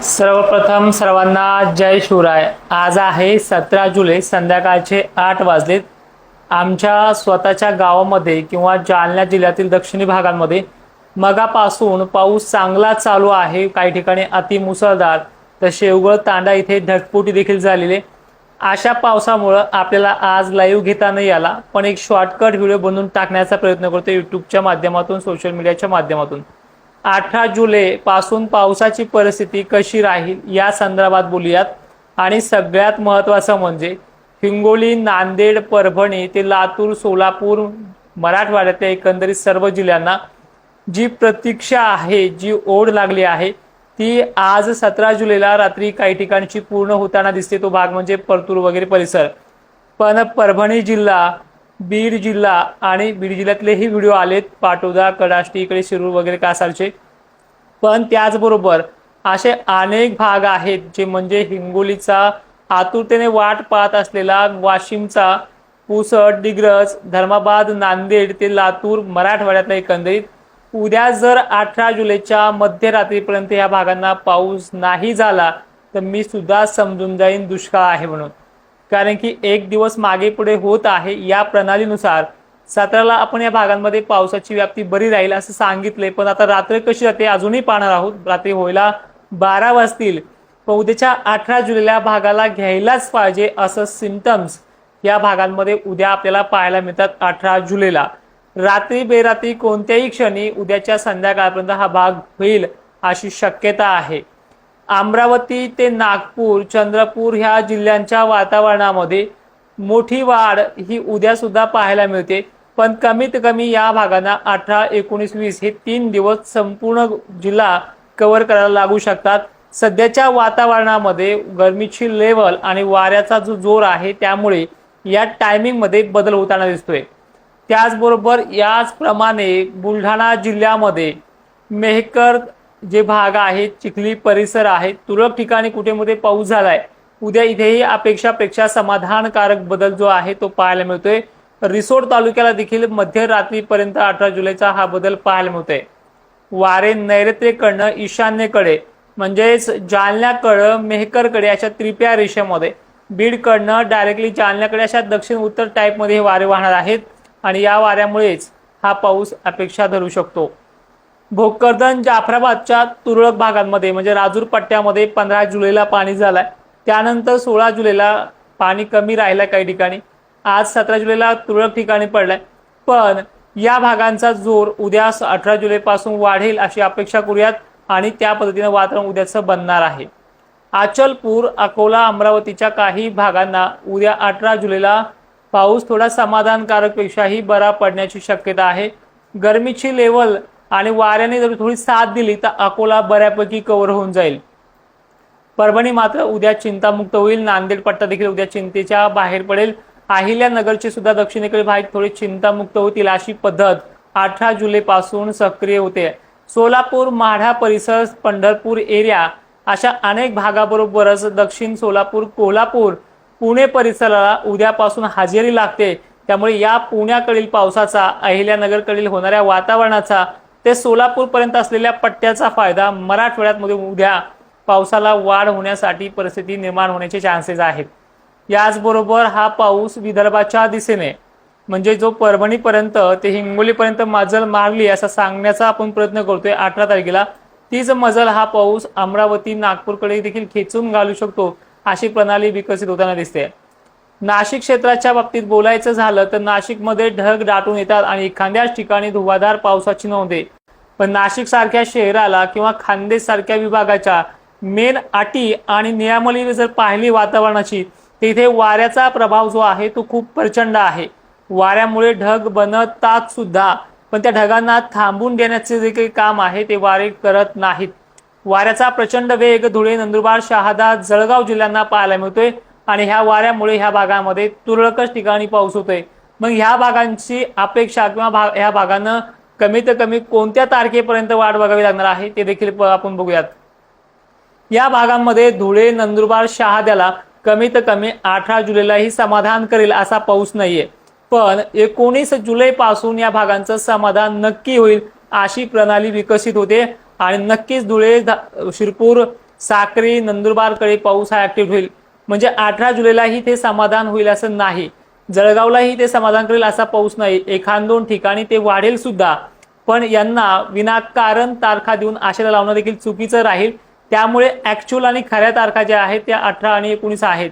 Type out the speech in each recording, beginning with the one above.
सर्वप्रथम सर्वांना जय शिवराय। आज आहे 17 जुलै, संध्याकाळचे 8 वाजलेत। आमच्या स्वतःच्या गावामध्ये किंवा जालना जिल्ह्यातील दक्षिणी भागांमध्ये मगापासून पाऊस चांगला चालू आहे। काही ठिकाणी अति मुसळधार, तर शेवगळ तांडा इथे ढगफुटी देखील झालेली। अशा पावसामुळे आपल्याला आज लाईव्ह घेता नाही आला, पण एक शॉर्टकट व्हिडिओ बनवून टाकण्याचा प्रयत्न करतो यूट्यूबच्या माध्यमातून, सोशल मीडियाच्या माध्यमातून। 18 जुलै पासून पावसाची परिस्थिती कशी राहील या संदर्भात बोलूयात। आणि सगळ्यात महत्त्वाचं म्हणजे हिंगोली, नांदेड, परभणी ते लातूर, सोलापूर, मराठवाड्यातल्या एकंदरीत सर्व जिल्ह्यांना जी प्रतीक्षा आहे, जी ओढ लागली आहे, ती आज 17 जुलैला रात्री काही ठिकाणची पूर्ण होताना दिसते। तो भाग म्हणजे परतूर वगैरे परिसर। पण परभणी जिल्हा, बीड जिल्हा आणि बीड जिल्ह्यातलेही व्हिडिओ आलेत, पाटोदा, कडाष्टी, इकडे शिरूर वगैरे कासारचे। पण त्याचबरोबर असे अनेक भाग आहेत जे म्हणजे हिंगोलीचा आतुरतेने वाट पाहत असलेला, वाशिमचा, पुसद, डिग्रज, धर्माबाद, नांदेड ते लातूर, मराठवाड्यातला एकंदरीत उद्या जर 18 जुलैच्या मध्यरात्रीपर्यंत या भागांना पाऊस नाही झाला तर मी सुद्धा समजून जाईन दुष्काळ आहे म्हणून। कारण की एक दिवस मागे पुढे होत आहे। या प्रणालीनुसार 17ला आपण या भागांमध्ये पावसाची व्याप्ती बरी राहील असं सांगितले, पण आता रात्र कशी जाते अजूनही पाहणार आहोत। रात्री व्हायला 12 वाजतील, पण उद्याच्या 18 जुलैला भागाला घ्यायलाच पाहिजे असं सिम्पटम्स या भागांमध्ये उद्या आपल्याला पाहायला मिळतात। 18 जुलैला रात्री बेरात्री कोणत्याही क्षणी उद्याच्या संध्याकाळपर्यंत हा भाग होईल अशी शक्यता आहे। अमरावती ते नागपूर, चंद्रपूर ह्या जिल्ह्यांच्या वातावरणामध्ये मोठी वाढ ही उद्या सुद्धा पाहायला मिळते। पण कमीत कमी या भागांना 18, 19, 20 हे 3 दिवस संपूर्ण जिल्हा कव्हर करायला लागू शकतात। सध्याच्या वातावरणामध्ये गरमीची लेवल आणि वाऱ्याचा जो जोर आहे त्यामुळे या टायमिंग मध्ये बदल होताना दिसतोय। त्याचबरोबर याचप्रमाणे बुलढाणा जिल्ह्यामध्ये मेहकर जे भाग आहेत, चिखली परिसर आहे, तुरळक ठिकाणी कुठे मध्ये पाऊस झालाय। उद्या इथेही अपेक्षापेक्षा समाधानकारक बदल जो आहे तो पाहायला मिळतोय। रिसोड तालुक्याला देखील मध्यरात्रीपर्यंत 18 जुलैचा हा बदल पाहायला मिळतोय। वारे नैऋत्येकडनं ईशान्येकडे म्हणजेच जालन्याकडे, मेहकरकडे अशा त्रिप्या रेषेमध्ये, बीडकडनं डायरेक्टली जालन्याकडे अशा दक्षिण उत्तर टाईपमध्ये हे वारे वाहणार आहेत आणि या वाऱ्यामुळेच हा पाऊस अपेक्षा धरू शकतो। भोकरदन, जाफराबादच्या तुरळक भागांमध्ये म्हणजे राजूर पट्ट्यामध्ये 15 जुलैला पाणी झालाय। त्यानंतर 16 जुलैला पाणी कमी राहिलं काही ठिकाणी। आज 17 जुलैला तुरळक ठिकाणी पडलाय, पण या भागांचा जोर उद्या 18 जुलैपासून वाढेल अशी अपेक्षा करूयात आणि त्या पद्धतीने वातावरण उद्याचं बनणार आहे। अचलपूर, अकोला, अमरावतीच्या काही भागांना उद्या 18 जुलैला पाऊस थोडा समाधानकारक पेक्षाही बरा पडण्याची शक्यता आहे। गरमीची लेवल आणि वाऱ्याने जर थोडी साथ दिली तर अकोला बऱ्यापैकी कव्हर होऊन जाईल। परभणी मात्र उद्या चिंतामुक्त होईल। नांदेड पट्टा देखील उद्या चिंतेच्या बाहेर पडेल। अहिल्यानगरचे सुद्धा दक्षिणेकडील भाग थोडे चिंतामुक्त होतील अशी पद्धत 18 जुलै पासून सक्रिय होते। सोलापूर, माढा परिसर, पंढरपूर एरिया अशा अनेक भागाबरोबरच दक्षिण सोलापूर, कोल्हापूर, पुणे परिसराला उद्यापासून हजेरी लागते। त्यामुळे या पुण्याकडील पावसाचा, अहिल्यानगरकडील होणाऱ्या वातावरणाचा ते सोलापूर पर्यंत असलेल्या पट्ट्याचा फायदा मराठवाड्यामध्ये उद्या पावसाला वाढ होण्यासाठी परिस्थिती निर्माण होण्याचे चान्सेस आहेत। याचबरोबर हा पाऊस विदर्भाच्या दिशेने म्हणजे जो परभणीपर्यंत ते हिंगोलीपर्यंत मजल मारली असं सांगण्याचा आपण प्रयत्न करतोय 18 तारखेला, तीच मजल हा पाऊस अमरावती, नागपूरकडे देखील खेचून घालू शकतो अशी प्रणाली विकसित होताना दिसते। नाशिक क्षेत्राच्या बाबतीत बोलायचं झालं तर नाशिकमध्ये ढग दाटून येतात आणि एखाद्याच ठिकाणी धुवाधार पावसाची नोंद आहे। पण नाशिक सारख्या शहराला किंवा खान्देश सारख्या विभागाच्या मेन अटी आणि नियमावली जर पाहिली वातावरणाची, तिथे वाऱ्याचा प्रभाव जो आहे तो खूप प्रचंड आहे। वाऱ्यामुळे ढग बनतात सुद्धा, पण त्या ढगांना थांबून देण्याचे जे काही काम आहे ते वारे करत नाहीत। वाऱ्याचा प्रचंड वेग धुळे, नंदुरबार, शहादा, जळगाव जिल्ह्यांना पाहायला मिळतोय आणि ह्या वाऱ्यामुळे ह्या भागामध्ये तुरळकच ठिकाणी पाऊस होतोय। मग ह्या भागांची अपेक्षा किंवा ह्या भागांना कमीत कमी कोणत्या तारखेपर्यंत वाट बघावी लागणार आहे ते देखील आपण बघूयात। या भागांमध्ये धुळे, नंदुरबार, शहाद्याला कमीत कमी 18 जुलैलाही समाधान करेल असा पाऊस नाहीये, पण 19 जुलै पासून या भागांचं समाधान नक्की होईल अशी प्रणाली विकसित होते आणि नक्कीच धुळे, शिरपूर, साक्री नंदुरबारकडे पाऊस हा ऍक्टिव्ह होईल। म्हणजे 18 जुलैलाही ते समाधान होईल असं नाही, जळगावलाही ते समाधान करेल असा पाऊस नाही, एखाद दोन ठिकाणी ते वाढेल सुद्धा। पण यांना विनाकारण तारखा देऊन आशेला लावणं देखील चुकीचं राहील। त्यामुळे ऍक्च्युअल आणि खऱ्या तारखा ज्या आहेत त्या 18 आणि 19 आहेत।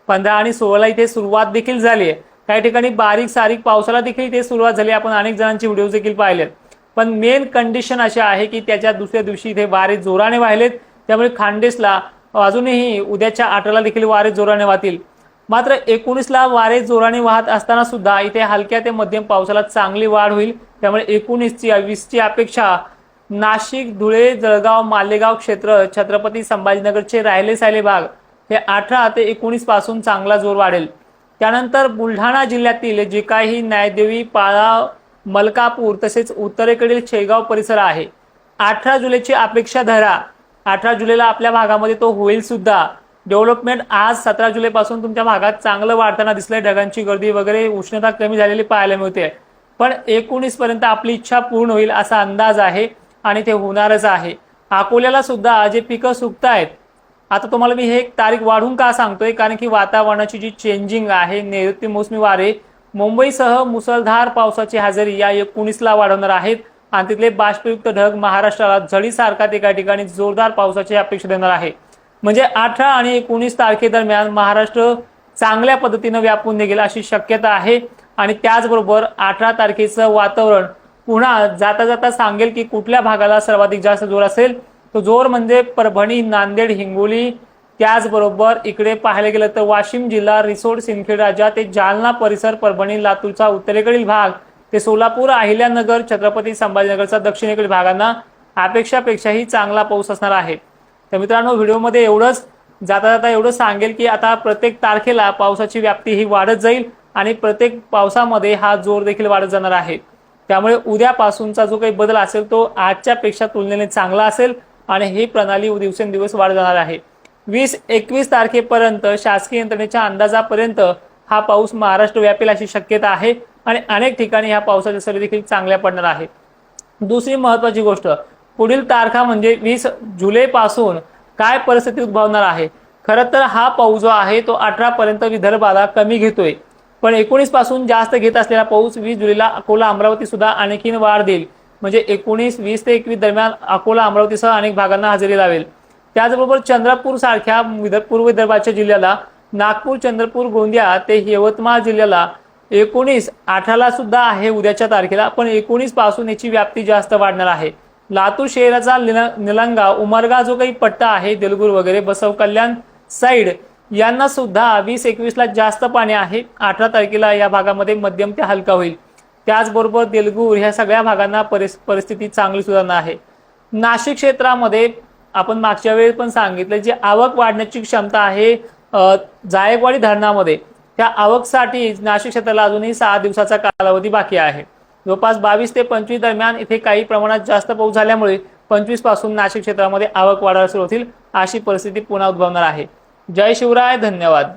15 आणि 16 इथे सुरुवात देखील झाली आहे। काही ठिकाणी बारीक सारीक पावसाला देखील इथे सुरुवात झाली, आपण अनेक जणांचे व्हिडिओ देखील पाहिलेत। पण मेन कंडिशन अशी आहे की त्याच्या दुसऱ्या दिवशी इथे वारे जोराने वाहिलेत, त्यामुळे खान्देशला अजूनही उद्याच्या 18ला देखील वारे जोराने वाहतील। मात्र 19ला वारे जोराने वाहत असताना सुद्धा इथे हलक्या ते मध्यम पावसाला चांगली वाढ होईल। त्यामुळे 19ची 20ची अपेक्षा नाशिक, धुळे, जळगाव, मालेगाव क्षेत्र, छत्रपती संभाजीनगरचे राहिले सायले भाग हे 18 ते 19 पासून चांगला जोर वाढेल। त्यानंतर बुलढाणा जिल्ह्यातील जे काही न्यायदेवी, पाळा, मलकापूर तसेच उत्तरेकडील शेगाव परिसर आहे, 18 जुलैची अपेक्षा धरा। 18 जुलैला आपल्या भागामध्ये तो होईल सुद्धा। डेव्हलपमेंट आज 17 जुलैपासून तुमच्या भागात चांगलं वाढताना दिसलंय, ढगांची गर्दी वगैरे, उष्णता कमी झालेली पाहायला मिळते। पण 19 पर्यंत आपली इच्छा पूर्ण होईल असा अंदाज आहे आणि ते होणारच आहे। अकोल्याला सुद्धा जे पिकं सुकतायत, आता तुम्हाला मी हे एक तारीख वाढून का सांगतोय, कारण की वातावरणाची जी चेंजिंग आहे, नैऋत्य मोसमी वारे मुंबईसह मुसळधार पावसाची हजेरी या 19ला वाढवणार आहेत आणि तिथले बाष्पयुक्त ढग महाराष्ट्राला झडीसारखा एका ठिकाणी जोरदार पावसाची अपेक्षा देणार आहे। म्हणजे 18 आणि 19 तारखेदरम्यान महाराष्ट्र चांगल्या पद्धतीने व्यापून निघेल अशी शक्यता आहे। आणि त्याचबरोबर 18 तारखेचं वातावरण पुन्हा जाता जाता सांगेल की कुठल्या भागाला सर्वाधिक जास्त जोर असेल। तो जोर म्हणजे परभणी, नांदेड, हिंगोली, त्याचबरोबर इकडे पाहायला गेलं तर वाशिम जिल्हा, रिसोड, सिंदखेड राजा ते जालना परिसर, परभणी, लातूरचा उत्तरेकडील भाग ते सोलापूर, अहिल्यानगर, छत्रपती संभाजीनगरचा दक्षिणेकडील भागांना अपेक्षापेक्षाही चांगला पाऊस असणार आहे। तर मित्रांनो, व्हिडिओमध्ये एवढंच, जाता जाता एवढं सांगेल की आता प्रत्येक तारखेला पावसाची व्याप्ती ही वाढत जाईल आणि प्रत्येक पावसामध्ये हा जोर देखील वाढत जाणार आहे। त्यामुळे उद्यापासूनचा जो काही बदल असेल तो आजच्या पेक्षा तुलनेने चांगला असेल आणि ही प्रणाली दिवसेंदिवस वाढत जाणार आहे। 20-21 तारखेपर्यंत शासकीय यंत्रणेच्या अंदाजापर्यंत हा पाऊस महाराष्ट्र व्यापेल अशी शक्यता आहे आणि अनेक ठिकाणी ह्या पावसाच्या सरी देखील चांगल्या पडणार आहे। दुसरी महत्त्वाची गोष्ट, पुढील तारखा म्हणजे 20 जुलैपासून काय परिस्थिती उद्भवणार आहे। खरं तर हा पाऊस जो आहे तो 18 पर्यंत विदर्भाला कमी घेतोय, पण 19 पासून जास्त घेत असलेला पाऊस 20 जुलैला अकोला, अमरावती सुद्धा आणखीन वाढ देईल। म्हणजे 19, 20 ते 21 दरम्यान अकोला, अमरावतीसह अनेक भागांना हजेरी लावेल। त्याचबरोबर चंद्रपूर सारख्या पूर्व विदर्भाच्या जिल्ह्याला, नागपूर, चंद्रपूर, गोंदिया ते यवतमाळ जिल्ह्याला 19, 18ला सुद्धा आहे उद्याच्या तारखेला, पण 19 पासून याची व्याप्ती जास्त वाढणार आहे। लातूर शहराचा निलंगा, उमरगा जो काही पट्टा आहे, देलगूर वगैरे, बसव कल्याण साइड यांना सुद्धा 20-21ला जास्त पाणी आहे। 18 तारखेला या भागामध्ये मध्यम ते हलका होईल। त्याचबरोबर देलगूर ह्या सगळ्या भागांना परिस्थिती चांगली सुधारणा आहे। नाशिक क्षेत्रामध्ये आपण मागच्या वेळी पण सांगितलं, जी आवक वाढण्याची क्षमता आहे जायकवाडी धरणामध्ये, त्या आवकसाठी नाशिक क्षेत्राला अजूनही 6 दिवसाचा कालावधी बाकी आहे। जवळपास 22 ते 25 दरम्यान इथे काही प्रमाणात जास्त पाऊस झाल्यामुळे 25 पासून नाशिक क्षेत्रामध्ये आवक वाढायला सुरू होतील अशी परिस्थिती पुन्हा उद्भवणार आहे। जय शिवराय, धन्यवाद।